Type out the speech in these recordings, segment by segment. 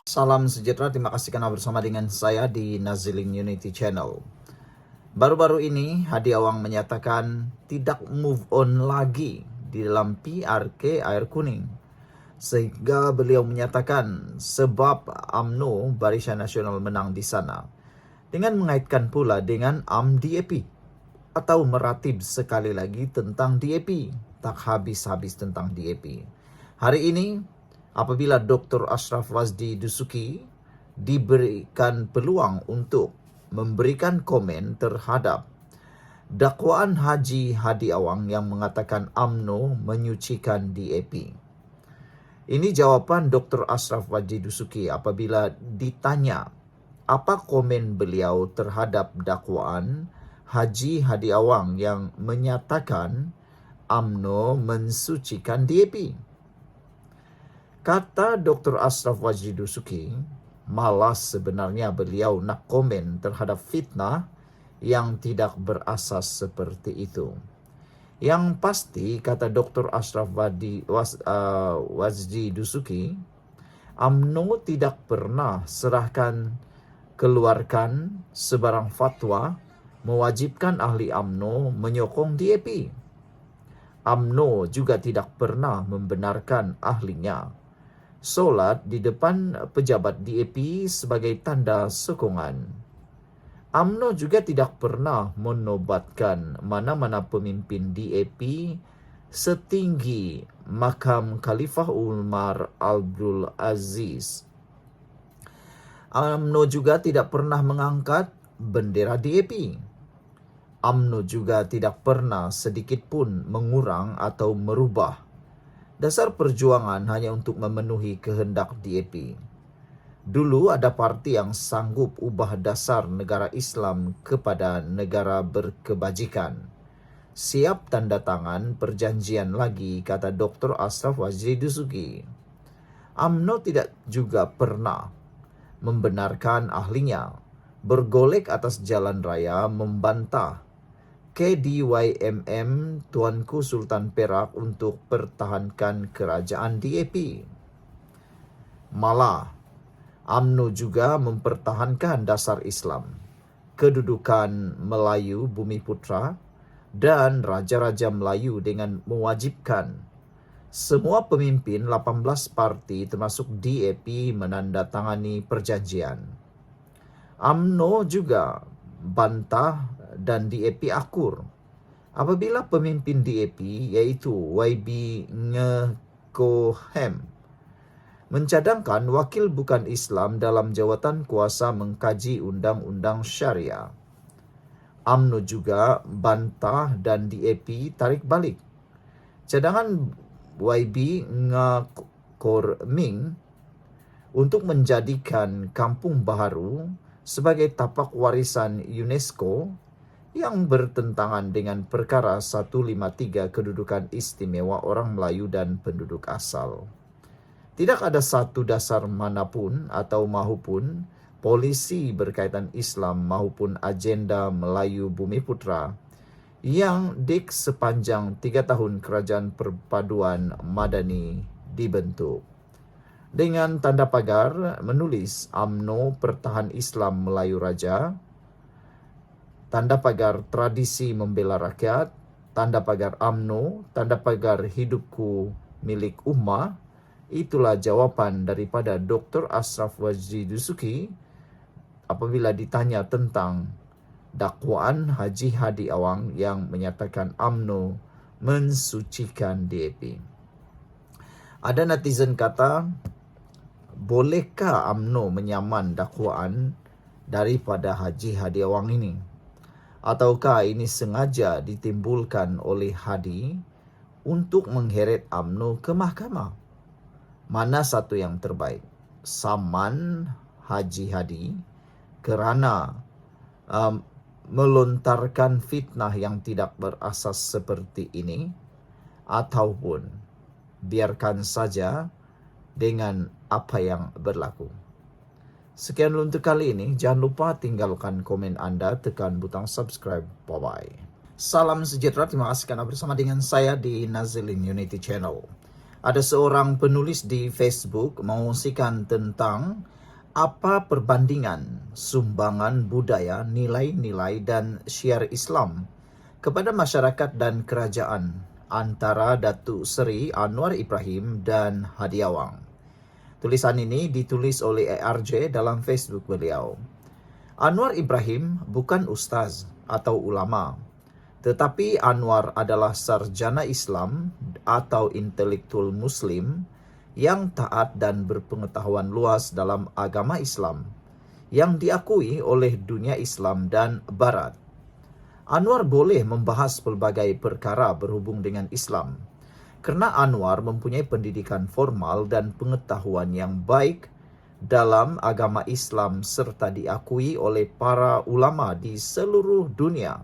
Salam sejahtera, terima kasih karena bersama dengan saya di Nazilin Unity Channel. Baru-baru ini Hadi Awang menyatakan tidak move on lagi di dalam PRK Air Kuning. Sehingga beliau menyatakan sebab UMNO Barisan Nasional menang di sana. Dengan mengaitkan pula dengan DAP atau meratib sekali lagi tentang DAP. Tak habis-habis tentang DAP. Hari ini apabila Dr. Ashraf Wazdi Dusuki diberikan peluang untuk memberikan komen terhadap dakwaan Haji Hadi Awang yang mengatakan UMNO menyucikan DAP. Ini jawapan Dr. Ashraf Wazdi Dusuki apabila ditanya apa komen beliau terhadap dakwaan Haji Hadi Awang yang menyatakan UMNO mensucikan DAP. Kata Dr. Ashraf Wazdi Dusuki, malas sebenarnya beliau nak komen terhadap fitnah yang tidak berasas seperti itu. Yang pasti, kata Dr. Ashraf Wazdi Dusuki, UMNO tidak pernah keluarkan sebarang fatwa mewajibkan ahli UMNO menyokong DAP. UMNO juga tidak pernah membenarkan ahlinya solat di depan pejabat DAP sebagai tanda sokongan. UMNO juga tidak pernah menobatkan mana-mana pemimpin DAP setinggi makam Khalifah Umar Abdul Aziz. UMNO juga tidak pernah mengangkat bendera DAP. UMNO juga tidak pernah sedikit pun mengurang atau merubah dasar perjuangan hanya untuk memenuhi kehendak DAP. Dulu ada parti yang sanggup ubah dasar negara Islam kepada negara berkebajikan. Siap tanda tangan perjanjian lagi, kata Dr. Ashraf Wazdi Dusuki. UMNO tidak juga pernah membenarkan ahlinya bergolek atas jalan raya membantah KDYMM Tuanku Sultan Perak untuk pertahankan kerajaan DAP. Malah, UMNO juga mempertahankan dasar Islam, kedudukan Melayu Bumi Putra dan Raja-Raja Melayu dengan mewajibkan semua pemimpin 18 parti termasuk DAP menandatangani perjanjian. UMNO juga bantah dan DAP akur apabila pemimpin DAP yaitu YB Ngekohem mencadangkan wakil bukan Islam dalam jawatan kuasa mengkaji undang-undang syariah. UMNO juga bantah dan DAP tarik balik cadangan YB Ngakorming untuk menjadikan Kampung Baharu sebagai tapak warisan UNESCO yang bertentangan dengan perkara 153 kedudukan istimewa orang Melayu dan penduduk asal. Tidak ada satu dasar manapun atau mahupun polisi berkaitan Islam maupun agenda Melayu Bumi Putra yang sepanjang 3 tahun Kerajaan Perpaduan Madani dibentuk. Dengan tanda pagar menulis UMNO Pertahan Islam Melayu Raja, tanda pagar tradisi membela rakyat, tanda pagar UMNO, tanda pagar hidupku milik ummah. Itulah jawapan daripada Dr. Ashraf Wazdi Dusuki apabila ditanya tentang dakwaan Haji Hadi Awang yang menyatakan UMNO mensucikan DAP. Ada netizen kata, bolehkah UMNO menyaman dakwaan daripada Haji Hadi Awang ini? Ataukah ini sengaja ditimbulkan oleh Hadi untuk mengheret UMNO ke mahkamah? Mana satu yang terbaik? Saman Haji Hadi kerana melontarkan fitnah yang tidak berasas seperti ini, ataupun biarkan saja dengan apa yang berlaku. Sekian dulu untuk kali ini. Jangan lupa tinggalkan komen Anda, tekan butang subscribe. Bye-bye. Salam sejahtera, terima kasih karena bersama dengan saya di Nazilin Unity Channel. Ada seorang penulis di Facebook mengungsikan tentang Apa perbandingan sumbangan budaya, nilai-nilai dan syiar Islam kepada masyarakat dan kerajaan antara Datuk Seri Anwar Ibrahim dan Hadi Awang? Tulisan ini ditulis oleh ARJ dalam Facebook beliau. Anwar Ibrahim bukan ustaz atau ulama, tetapi Anwar adalah sarjana Islam atau intelektual Muslim yang taat dan berpengetahuan luas dalam agama Islam yang diakui oleh dunia Islam dan Barat. Anwar boleh membahas pelbagai perkara berhubung dengan Islam kerana Anwar mempunyai pendidikan formal dan pengetahuan yang baik dalam agama Islam serta diakui oleh para ulama di seluruh dunia.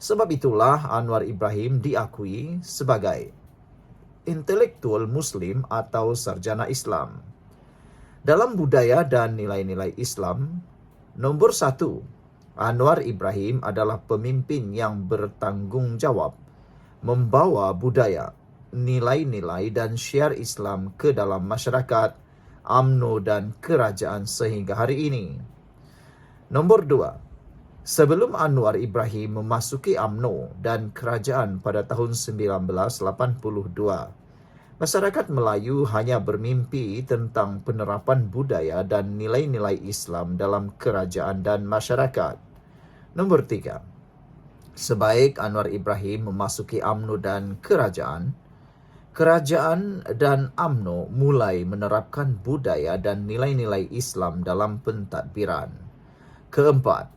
Sebab itulah Anwar Ibrahim diakui sebagai intelektual Muslim atau sarjana Islam. Dalam budaya dan nilai-nilai Islam, nombor 1, Anwar Ibrahim adalah pemimpin yang bertanggungjawab membawa budaya, nilai-nilai dan syiar Islam ke dalam masyarakat, UMNO dan kerajaan sehingga hari ini. Nombor 2, sebelum Anwar Ibrahim memasuki UMNO dan kerajaan pada tahun 1982, masyarakat Melayu hanya bermimpi tentang penerapan budaya dan nilai-nilai Islam dalam kerajaan dan masyarakat. Nombor 3, sebaik Anwar Ibrahim memasuki UMNO dan kerajaan dan UMNO mulai menerapkan budaya dan nilai-nilai Islam dalam pentadbiran. Keempat,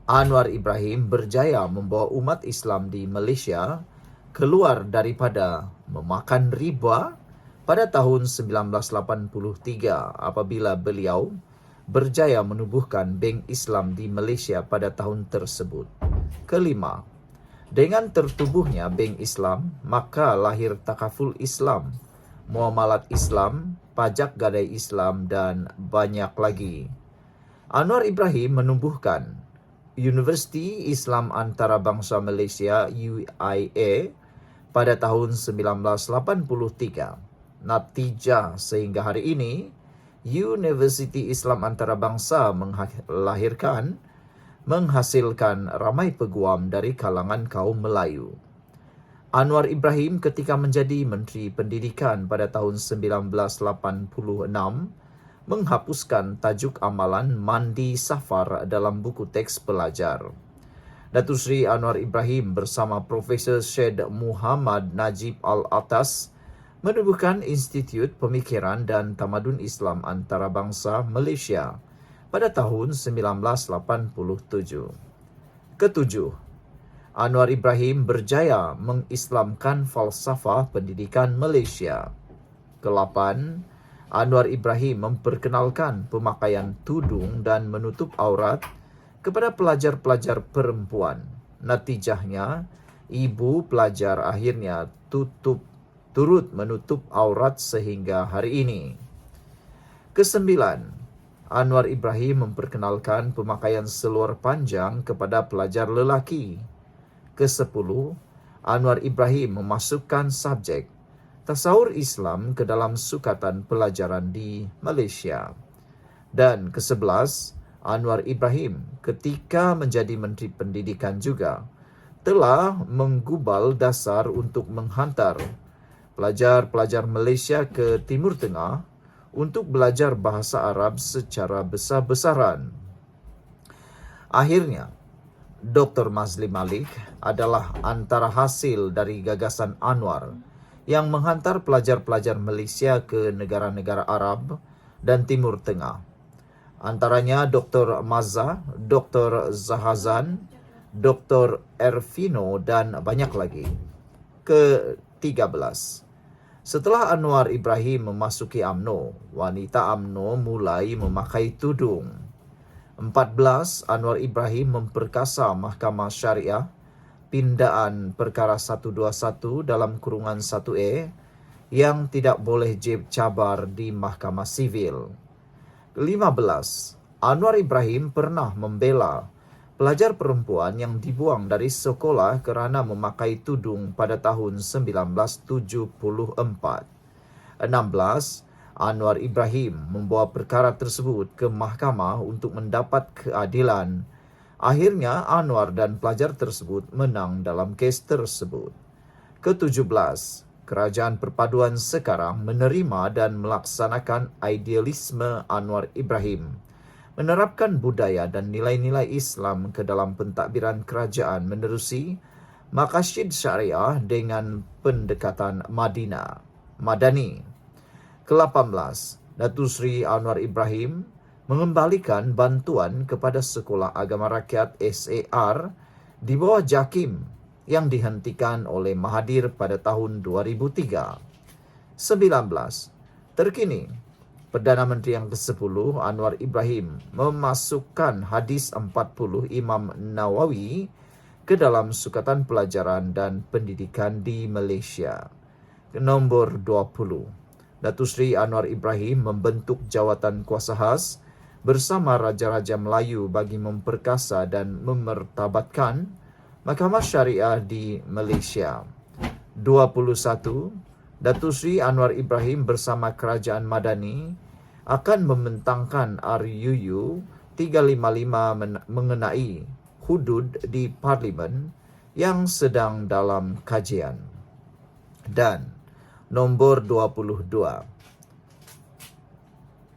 Anwar Ibrahim berjaya membawa umat Islam di Malaysia keluar daripada memakan riba pada tahun 1983 apabila beliau berjaya menubuhkan Bank Islam di Malaysia pada tahun tersebut. Kelima, dengan tertubuhnya Bank Islam, maka lahir Takaful Islam, Muamalat Islam, Pajak Gadai Islam dan banyak lagi. Anwar Ibrahim menumbuhkan Universiti Islam Antarabangsa Malaysia UIA pada tahun 1983. Natijah sehingga hari ini, Universiti Islam Antarabangsa menghasilkan ramai peguam dari kalangan kaum Melayu. Anwar Ibrahim ketika menjadi Menteri Pendidikan pada tahun 1986 menghapuskan tajuk amalan mandi safar dalam buku teks pelajar. Datuk Seri Anwar Ibrahim bersama Profesor Syed Muhammad Najib Al-Atas menubuhkan Institut Pemikiran dan Tamadun Islam Antarabangsa Malaysia pada tahun 1987. Ketujuh, Anwar Ibrahim berjaya mengislamkan falsafah pendidikan Malaysia. Kelapan, Anwar Ibrahim memperkenalkan pemakaian tudung dan menutup aurat kepada pelajar-pelajar perempuan. Natijahnya, ibu pelajar akhirnya turut menutup aurat sehingga hari ini. Kesembilan, Anwar Ibrahim memperkenalkan pemakaian seluar panjang kepada pelajar lelaki. Kesepuluh, Anwar Ibrahim memasukkan subjek tasawur Islam ke dalam sukatan pelajaran di Malaysia. Dan ke-11, Anwar Ibrahim ketika menjadi Menteri Pendidikan juga telah menggubal dasar untuk menghantar pelajar-pelajar Malaysia ke Timur Tengah untuk belajar bahasa Arab secara besar-besaran. Akhirnya, Dr. Mazli Malik adalah antara hasil dari gagasan Anwar yang menghantar pelajar-pelajar Malaysia ke negara-negara Arab dan Timur Tengah. Antaranya Dr. Mazza, Dr. Zahazan, Dr. Ervino dan banyak lagi. Ke-13, setelah Anwar Ibrahim memasuki UMNO, wanita UMNO mulai memakai tudung. 14, Anwar Ibrahim memperkasa Mahkamah Syariah Pindaan Perkara 121 dalam kurungan 1A yang tidak boleh cabar di Mahkamah Sivil. 15, Anwar Ibrahim pernah membela pelajar perempuan yang dibuang dari sekolah kerana memakai tudung pada tahun 1974. 16, Anwar Ibrahim membawa perkara tersebut ke mahkamah untuk mendapat keadilan. Akhirnya Anwar dan pelajar tersebut menang dalam kes tersebut. Ke-17, Kerajaan Perpaduan sekarang menerima dan melaksanakan idealisme Anwar Ibrahim, menerapkan budaya dan nilai-nilai Islam ke dalam pentadbiran kerajaan menerusi maqasid syariah dengan pendekatan Madani. Ke-18, Datuk Seri Anwar Ibrahim mengembalikan bantuan kepada Sekolah Agama Rakyat SAR di bawah JAKIM yang dihentikan oleh Mahathir pada tahun 2003. 19. Terkini, Perdana Menteri yang ke-10 Anwar Ibrahim memasukkan hadis 40 Imam Nawawi ke dalam Sukatan Pelajaran dan Pendidikan di Malaysia. Nombor 20. Datuk Seri Anwar Ibrahim membentuk jawatan kuasa khas bersama Raja-Raja Melayu bagi memperkasa dan memertabatkan Mahkamah Syariah di Malaysia. 21. Datuk Seri Anwar Ibrahim bersama Kerajaan Madani akan membentangkan RUU 355 mengenai hudud di Parlimen yang sedang dalam kajian. Dan nombor 22.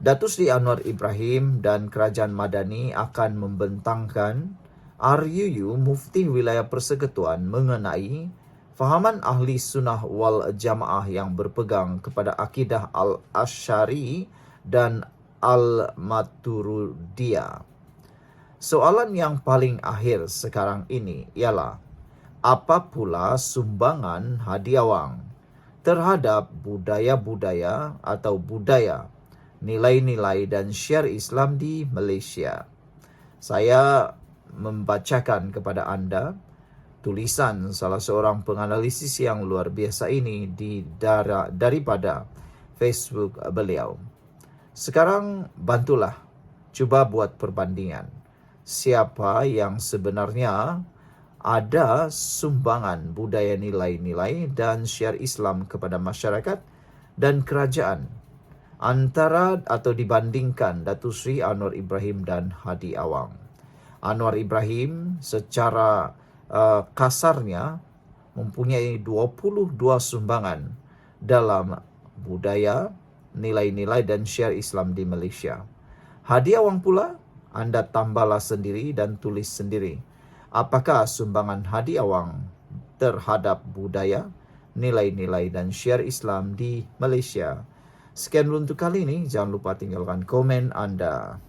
Datuk Seri Anwar Ibrahim dan Kerajaan Madani akan membentangkan RUU Mufti Wilayah Persekutuan mengenai fahaman ahli sunnah wal jamaah yang berpegang kepada akidah Al-Asy'ari dan Al-Maturidiyah. Soalan yang paling akhir sekarang ini ialah, apa pula sumbangan Hadi Awang terhadap budaya-budaya atau budaya, nilai-nilai dan syiar Islam di Malaysia? Saya membacakan kepada anda tulisan salah seorang penganalisis yang luar biasa ini daripada Facebook beliau. Sekarang bantulah cuba buat perbandingan. Siapa yang sebenarnya ada sumbangan budaya, nilai-nilai dan syiar Islam kepada masyarakat dan kerajaan antara atau dibandingkan Datuk Seri Anwar Ibrahim dan Hadi Awang. Anwar Ibrahim secara kasarnya mempunyai 22 sumbangan dalam budaya, nilai-nilai dan syiar Islam di Malaysia. Hadi Awang pula, anda tambahlah sendiri dan tulis sendiri. Apakah sumbangan Hadi Awang terhadap budaya, nilai-nilai dan syiar Islam di Malaysia? Sekian dulu untuk kali ini. Jangan lupa tinggalkan komen anda.